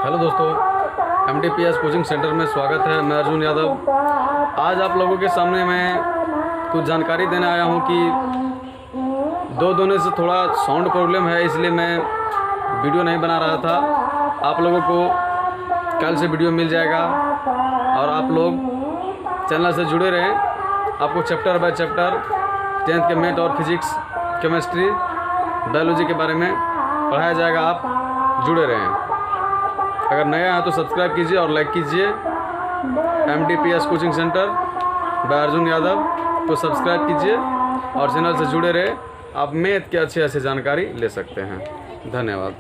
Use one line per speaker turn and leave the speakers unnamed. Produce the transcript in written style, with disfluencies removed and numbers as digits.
Hello दोस्तों, MDPS coaching centre में स्वागत है। मैं अर्जुन यादव। आज आप लोगों के सामने मैं कुछ जानकारी देने आया हूं कि दो दोनों से थोड़ा साउंड प्रॉब्लम है, इसलिए मैं वीडियो नहीं बना रहा था। आप लोगों को कल से वीडियो मिल जाएगा और आप लोग चैनल से जुड़े रहें। आपको चैप्टर बाय चैप्टर 10th के मैथ और फिजिक्स, केमिस्ट्री, बायोलॉजी के बारे में पढ़ाया जाएगा। आप जुड़े रहें। अगर नया है तो सब्सक्राइब कीजिए और लाइक कीजिए। MDPS coaching centre by Arjun Yadav को सब्सक्राइब कीजिए और चैनल से जुड़े रहे। आप मैथ के अच्छे जानकारी ले सकते हैं। धन्यवाद।